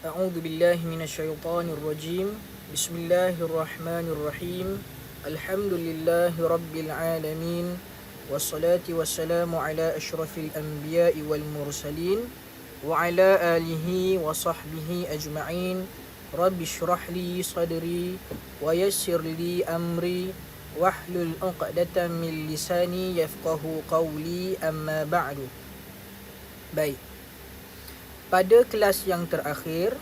أعوذ بالله من الشيطان الرجيم. بسم الله الرحمن الرحيم. الحمد لله رب العالمين، والصلاة والسلام على أشرف الأنبياء والمرسلين وعلى آله وصحبه أجمعين. رب اشرح لي صدري ويسر لي أمري واحلل عقدة من لساني يفقه قولي. أما بعد. Baik. Pada kelas yang terakhir,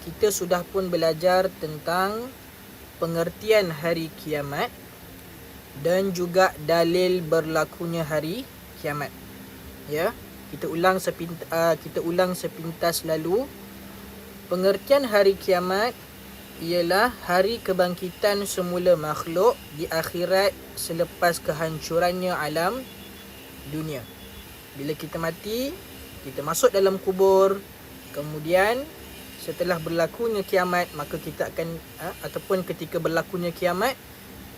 kita sudah pun belajar tentang pengertian hari kiamat dan juga dalil berlakunya hari kiamat. Ya, kita ulang sepintas lalu. Pengertian hari kiamat ialah hari kebangkitan semula makhluk di akhirat selepas kehancurannya alam dunia. Bila kita mati, kita masuk dalam kubur, kemudian setelah berlakunya kiamat, maka kita akan ataupun ketika berlakunya kiamat,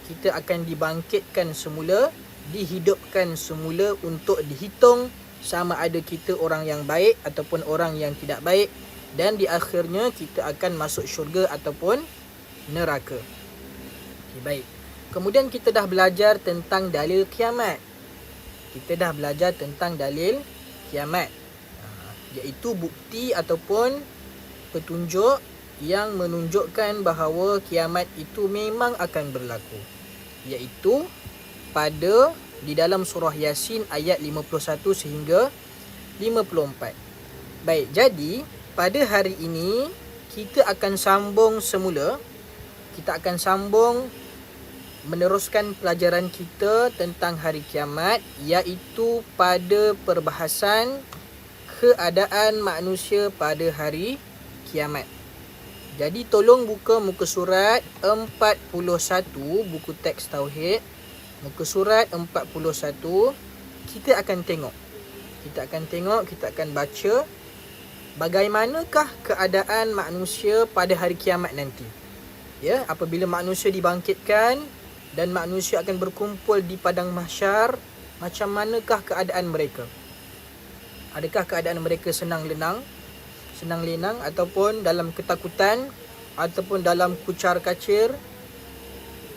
kita akan dibangkitkan semula, dihidupkan semula untuk dihitung sama ada kita orang yang baik ataupun orang yang tidak baik, dan di akhirnya kita akan masuk syurga ataupun neraka. Okay, baik. Kemudian kita dah belajar tentang dalil kiamat. Iaitu bukti ataupun petunjuk yang menunjukkan bahawa kiamat itu memang akan berlaku. Iaitu pada di dalam surah Yasin ayat 51 sehingga 54. Baik, jadi pada hari ini kita akan sambung semula. Kita akan sambung meneruskan pelajaran kita tentang hari kiamat, iaitu pada perbahasan keadaan manusia pada hari kiamat. Jadi tolong buka muka surat 41, buku teks Tauhid, muka surat 41. Kita akan tengok, kita akan baca bagaimanakah keadaan manusia pada hari kiamat nanti. Ya, apabila manusia dibangkitkan dan manusia akan berkumpul di padang mahsyar, macam manakah keadaan mereka? Adakah keadaan mereka senang lenang ataupun dalam ketakutan ataupun dalam kucar kacir?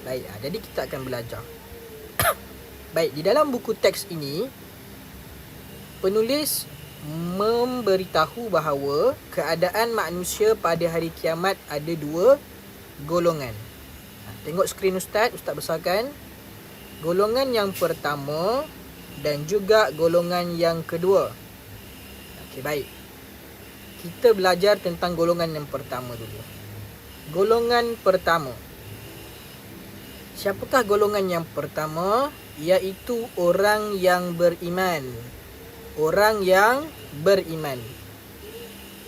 Baik, jadi kita akan belajar. Baik, di dalam buku teks ini penulis memberitahu bahawa keadaan manusia pada hari kiamat ada dua golongan. Tengok skrin Ustaz besarkan. Golongan yang pertama dan juga golongan yang kedua. Okey, baik. Kita belajar tentang golongan yang pertama dulu. Golongan pertama. Siapakah golongan yang pertama? Iaitu orang yang beriman. Orang yang beriman.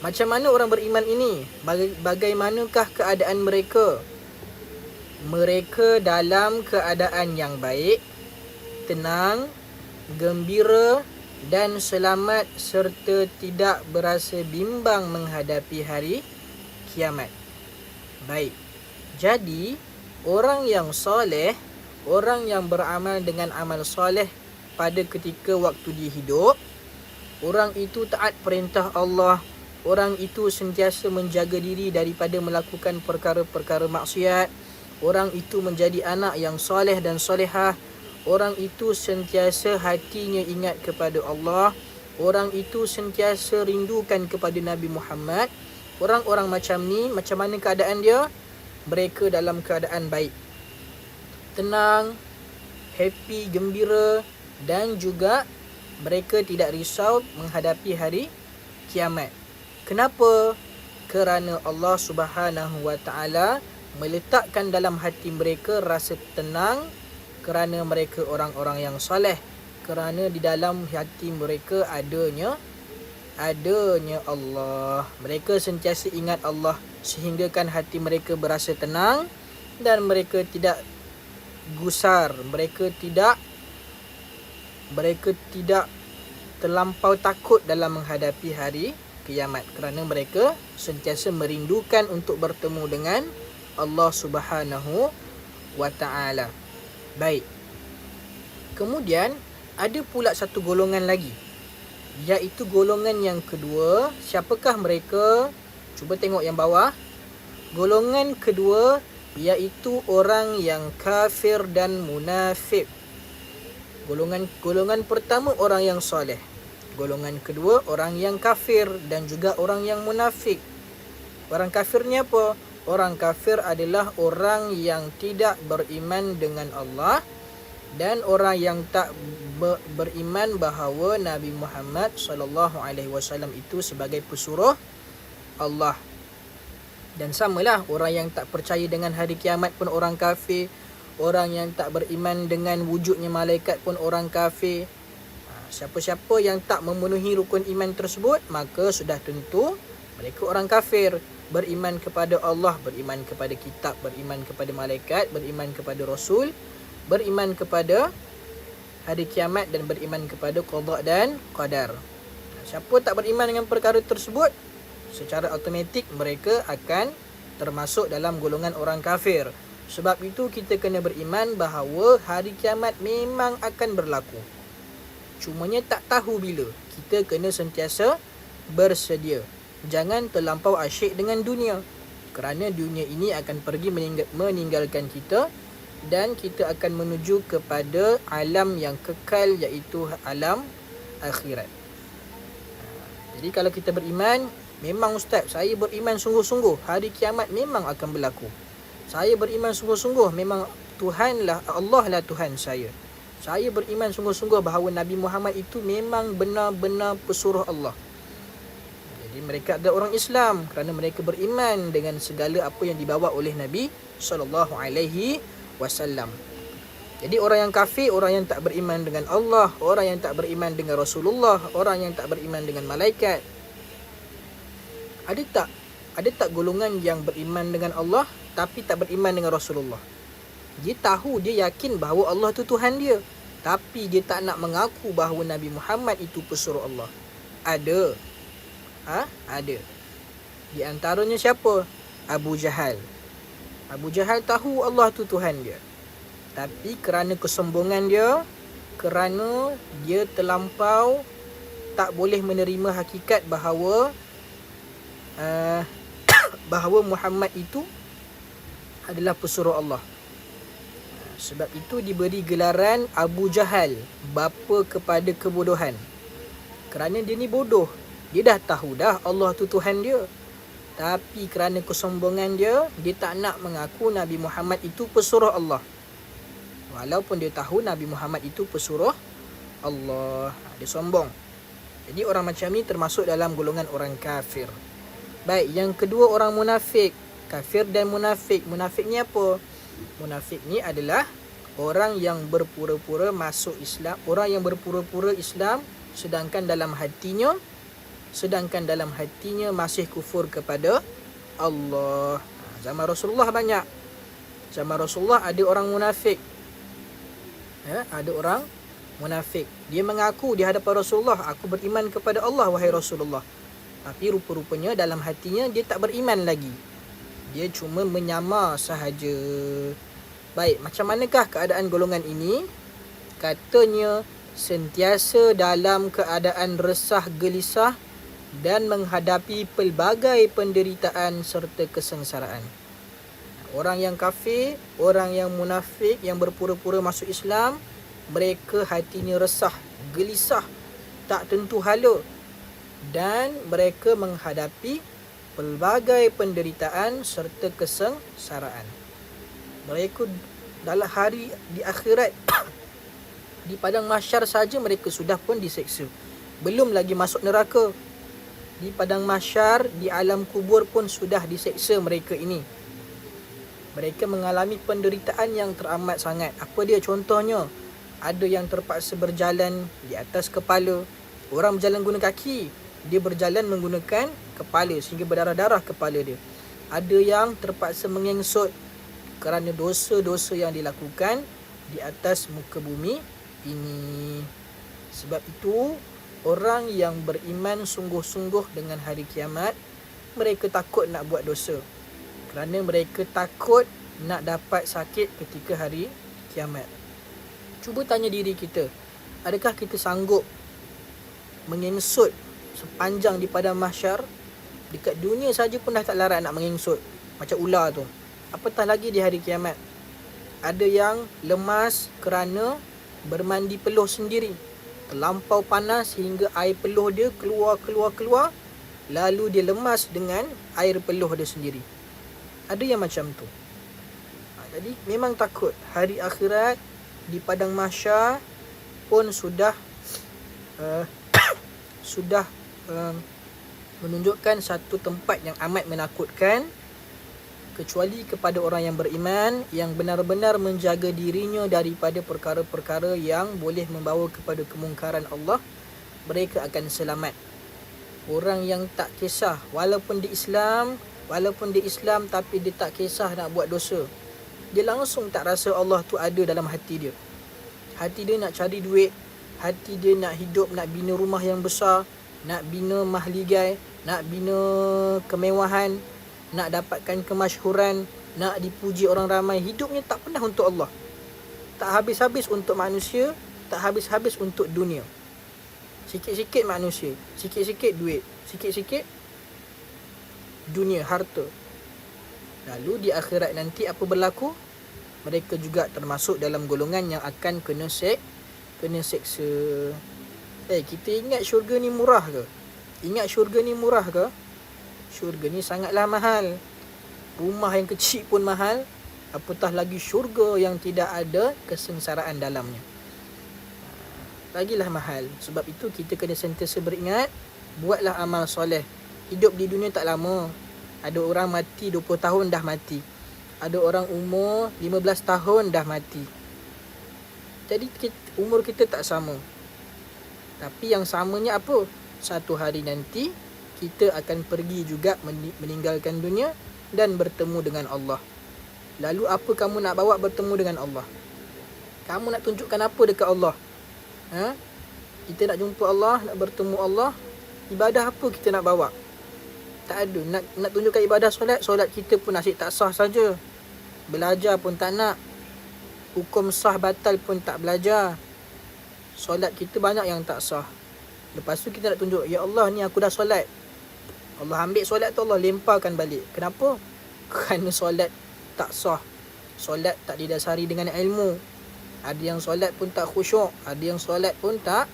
Macam mana orang beriman ini? Bagaimanakah keadaan mereka? Mereka dalam keadaan yang baik, tenang, gembira dan selamat serta tidak berasa bimbang menghadapi hari kiamat. Baik. Jadi, orang yang soleh, orang yang beramal dengan amal soleh pada ketika waktu dia hidup, orang itu taat perintah Allah, orang itu sentiasa menjaga diri daripada melakukan perkara-perkara maksiat, orang itu menjadi anak yang soleh dan solehah, orang itu sentiasa hatinya ingat kepada Allah, orang itu sentiasa rindukan kepada Nabi Muhammad. Orang-orang macam ni, macam mana keadaan dia? Mereka dalam keadaan baik, tenang, happy, gembira, dan juga mereka tidak risau menghadapi hari kiamat. Kenapa? Kerana Allah Subhanahu Wa Taala meletakkan dalam hati mereka rasa tenang kerana mereka orang-orang yang soleh, kerana di dalam hati mereka adanya Allah. Mereka sentiasa ingat Allah sehinggakan hati mereka berasa tenang dan mereka tidak gusar, mereka tidak terlampau takut dalam menghadapi hari kiamat, kerana mereka sentiasa merindukan untuk bertemu dengan Allah Subhanahu Wa Taala. Baik. Kemudian ada pula satu golongan lagi, iaitu golongan yang kedua. Siapakah mereka? Cuba tengok yang bawah. Golongan kedua iaitu orang yang kafir dan munafik. Golongan pertama orang yang soleh. Golongan kedua orang yang kafir dan juga orang yang munafik. Orang kafir ni apa? Orang kafir adalah orang yang tidak beriman dengan Allah dan orang yang tak beriman bahawa Nabi Muhammad SAW itu sebagai pesuruh Allah. Dan samalah orang yang tak percaya dengan hari kiamat pun orang kafir. Orang yang tak beriman dengan wujudnya malaikat pun orang kafir. Siapa-siapa yang tak memenuhi rukun iman tersebut, maka sudah tentu mereka orang kafir. Beriman kepada Allah, beriman kepada kitab, beriman kepada malaikat, beriman kepada Rasul, beriman kepada hari kiamat dan beriman kepada qada dan qadar. Siapa tak beriman dengan perkara tersebut, secara automatik mereka akan termasuk dalam golongan orang kafir. Sebab itu kita kena beriman bahawa hari kiamat memang akan berlaku. Cumanya tak tahu bila. Kita kena sentiasa bersedia. Jangan terlampau asyik dengan dunia. Kerana dunia ini akan pergi meninggalkan kita dan kita akan menuju kepada alam yang kekal, iaitu alam akhirat. Jadi kalau kita beriman, memang ustaz, saya beriman sungguh-sungguh hari kiamat memang akan berlaku. Saya beriman sungguh-sungguh memang Tuhanlah, Allah lah Tuhan saya. Saya beriman sungguh-sungguh bahawa Nabi Muhammad itu memang benar-benar pesuruh Allah. Jadi mereka adalah orang Islam kerana mereka beriman dengan segala apa yang dibawa oleh Nabi SAW. Jadi orang yang kafir, orang yang tak beriman dengan Allah, orang yang tak beriman dengan Rasulullah, orang yang tak beriman dengan malaikat. Ada tak golongan yang beriman dengan Allah tapi tak beriman dengan Rasulullah? Dia tahu, dia yakin bahawa Allah tu Tuhan dia, tapi dia tak nak mengaku bahawa Nabi Muhammad itu pesuruh Allah. Ada. Ada. Di antaranya siapa? Abu Jahal. Abu Jahal tahu Allah tu Tuhan dia, tapi kerana kesombongan dia, kerana dia terlampau tak boleh menerima hakikat bahawa Muhammad itu adalah pesuruh Allah. Sebab itu diberi gelaran Abu Jahal, bapa kepada kebodohan. Kerana dia ni bodoh. Dia dah tahu dah Allah tu Tuhan dia, tapi kerana kesombongan dia, dia tak nak mengaku Nabi Muhammad itu pesuruh Allah. Walaupun dia tahu Nabi Muhammad itu pesuruh Allah, dia sombong. Jadi orang macam ni termasuk dalam golongan orang kafir. Baik, yang kedua orang munafik. Kafir dan munafik. Munafik ni apa? Munafik ni adalah orang yang berpura-pura masuk Islam, orang yang berpura-pura Islam sedangkan dalam hatinya masih kufur kepada Allah. Zaman Rasulullah banyak. Zaman Rasulullah ada orang munafik. Ada orang munafik. Dia mengaku di hadapan Rasulullah, aku beriman kepada Allah wahai Rasulullah. Tapi rupa-rupanya dalam hatinya dia tak beriman lagi. Dia cuma menyamar sahaja. Baik, macam manakah keadaan golongan ini? Katanya sentiasa dalam keadaan resah gelisah dan menghadapi pelbagai penderitaan serta kesengsaraan. Orang yang kafir, orang yang munafik, yang berpura-pura masuk Islam, mereka hatinya resah, gelisah, tak tentu hala, dan mereka menghadapi pelbagai penderitaan serta kesengsaraan. Mereka dalam hari di akhirat di padang mahsyar saja mereka sudah pun diseksa, belum lagi masuk neraka. Di padang mahsyar, di alam kubur pun sudah diseksa mereka ini. Mereka mengalami penderitaan yang teramat sangat. Apa dia contohnya? Ada yang terpaksa berjalan di atas kepala. Orang berjalan guna kaki, dia berjalan menggunakan kepala sehingga berdarah-darah kepala dia. Ada yang terpaksa mengengsut kerana dosa-dosa yang dilakukan di atas muka bumi ini. Sebab itu, orang yang beriman sungguh-sungguh dengan hari kiamat, mereka takut nak buat dosa. Kerana mereka takut nak dapat sakit ketika hari kiamat. Cuba tanya diri kita, adakah kita sanggup mengengsut sepanjang di padang mahsyar? Dekat dunia saja pun dah tak larat nak mengengsut macam ular tu, apatah lagi di hari kiamat. Ada yang lemas kerana bermandi peluh sendiri, terlampau panas hingga air peluh dia keluar, lalu dia lemas dengan air peluh dia sendiri. Ada yang macam tu. Jadi memang takut. Hari akhirat di padang mahsyar pun sudah menunjukkan satu tempat yang amat menakutkan, kecuali kepada orang yang beriman yang benar-benar menjaga dirinya daripada perkara-perkara yang boleh membawa kepada kemungkaran Allah, mereka akan selamat. Orang yang tak kisah, walaupun dia Islam tapi dia tak kisah nak buat dosa, dia langsung tak rasa Allah tu ada dalam hati dia. Hati dia nak cari duit, hati dia nak hidup, nak bina rumah yang besar, nak bina mahligai, nak bina kemewahan, nak dapatkan kemasyhuran, nak dipuji orang ramai. Hidupnya tak pernah untuk Allah. Tak habis-habis untuk manusia, tak habis-habis untuk dunia. Sikit-sikit manusia, sikit-sikit duit, sikit-sikit dunia, harta. Lalu di akhirat nanti apa berlaku? Mereka juga termasuk dalam golongan yang akan kena seksa. Kita ingat syurga ni murah ke? Syurga ni sangatlah mahal. Rumah yang kecil pun mahal, apatah lagi syurga yang tidak ada kesengsaraan dalamnya. Lagilah mahal. Sebab itu kita kena sentiasa beringat, buatlah amal soleh. Hidup di dunia tak lama. Ada orang mati 20 tahun dah mati. Ada orang umur 15 tahun dah mati. Jadi umur kita tak sama. Tapi yang samanya apa? Satu hari nanti kita akan pergi juga meninggalkan dunia dan bertemu dengan Allah. Lalu apa kamu nak bawa bertemu dengan Allah? Kamu nak tunjukkan apa dekat Allah? Kita nak jumpa Allah, nak bertemu Allah, ibadah apa kita nak bawa? Tak ada. Nak tunjukkan ibadah solat kita pun asyik tak sah saja. Belajar pun tak nak. Hukum sah batal pun tak belajar. Solat kita banyak yang tak sah. Lepas tu kita nak tunjuk, ya Allah ni aku dah solat. Allah ambil solat tu, Allah lemparkan balik. Kenapa? Kerana solat tak sah. Solat tak didasari dengan ilmu. Ada yang solat pun tak khusyuk, ada yang solat pun tak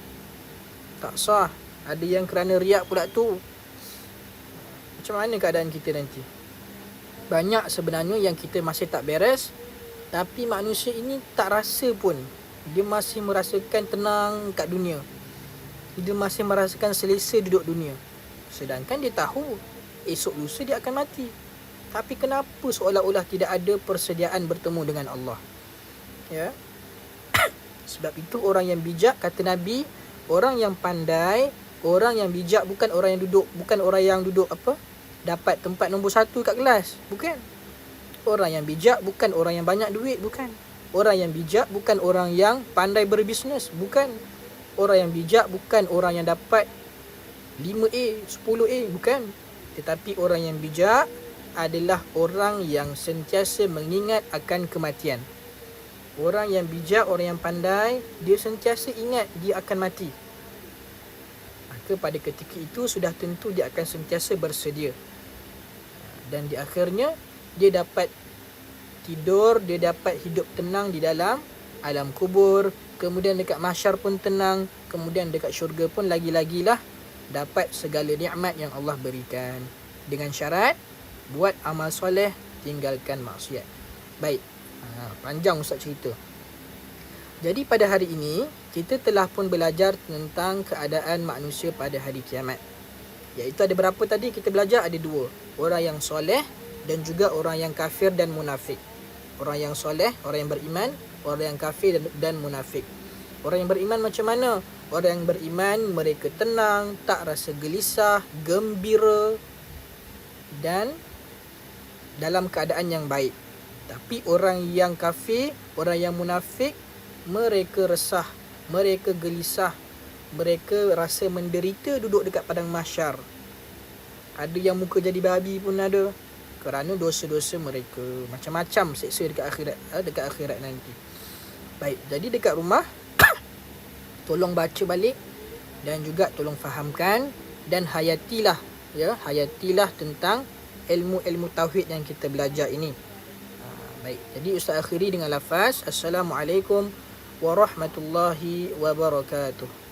sah. Ada yang kerana riak pula tu. Macam mana keadaan kita nanti? Banyak sebenarnya yang kita masih tak beres, tapi manusia ini tak rasa pun. Dia masih merasakan tenang kat dunia. Dia masih merasakan selesa duduk dunia. Sedangkan dia tahu esok lusa dia akan mati. Tapi kenapa seolah-olah tidak ada persediaan bertemu dengan Allah? Ya. Sebab itu orang yang bijak, kata Nabi, orang yang pandai, orang yang bijak bukan orang yang duduk dapat tempat nombor 1 kat kelas. Bukan. Orang yang bijak bukan orang yang banyak duit. Bukan. Orang yang bijak bukan orang yang pandai berbisnes. Bukan. Orang yang bijak bukan orang yang dapat 5A, 10A. Bukan. Tetapi orang yang bijak adalah orang yang sentiasa mengingat akan kematian. Orang yang bijak, orang yang pandai, dia sentiasa ingat dia akan mati. Maka pada ketika itu sudah tentu dia akan sentiasa bersedia. Dan di akhirnya dia dapat tidur, dia dapat hidup tenang di dalam alam kubur, kemudian dekat mahsyar pun tenang, kemudian dekat syurga pun lagi-lagilah dapat segala nikmat yang Allah berikan. Dengan syarat buat amal soleh, tinggalkan maksiat. Baik. Panjang Ustaz cerita. Jadi pada hari ini kita telah pun belajar tentang keadaan manusia pada hari kiamat. Iaitu ada berapa tadi kita belajar? Ada 2. Orang yang soleh dan juga orang yang kafir dan munafik. Orang yang soleh, orang yang beriman, orang yang kafir dan munafik. Orang yang beriman macam mana? Orang yang beriman mereka tenang, tak rasa gelisah, gembira dan dalam keadaan yang baik. Tapi orang yang kafir, orang yang munafik, mereka resah, mereka gelisah, mereka rasa menderita duduk dekat padang mahsyar. Ada yang muka jadi babi pun ada, kerana dosa-dosa mereka. Macam-macam seksa dekat akhirat nanti. Baik, jadi dekat rumah tolong baca balik dan juga tolong fahamkan dan hayatilah ya, hayatilah tentang ilmu-ilmu tauhid yang kita belajar ini. Baik, jadi Ustaz akhiri dengan lafaz Assalamualaikum warahmatullahi wabarakatuh.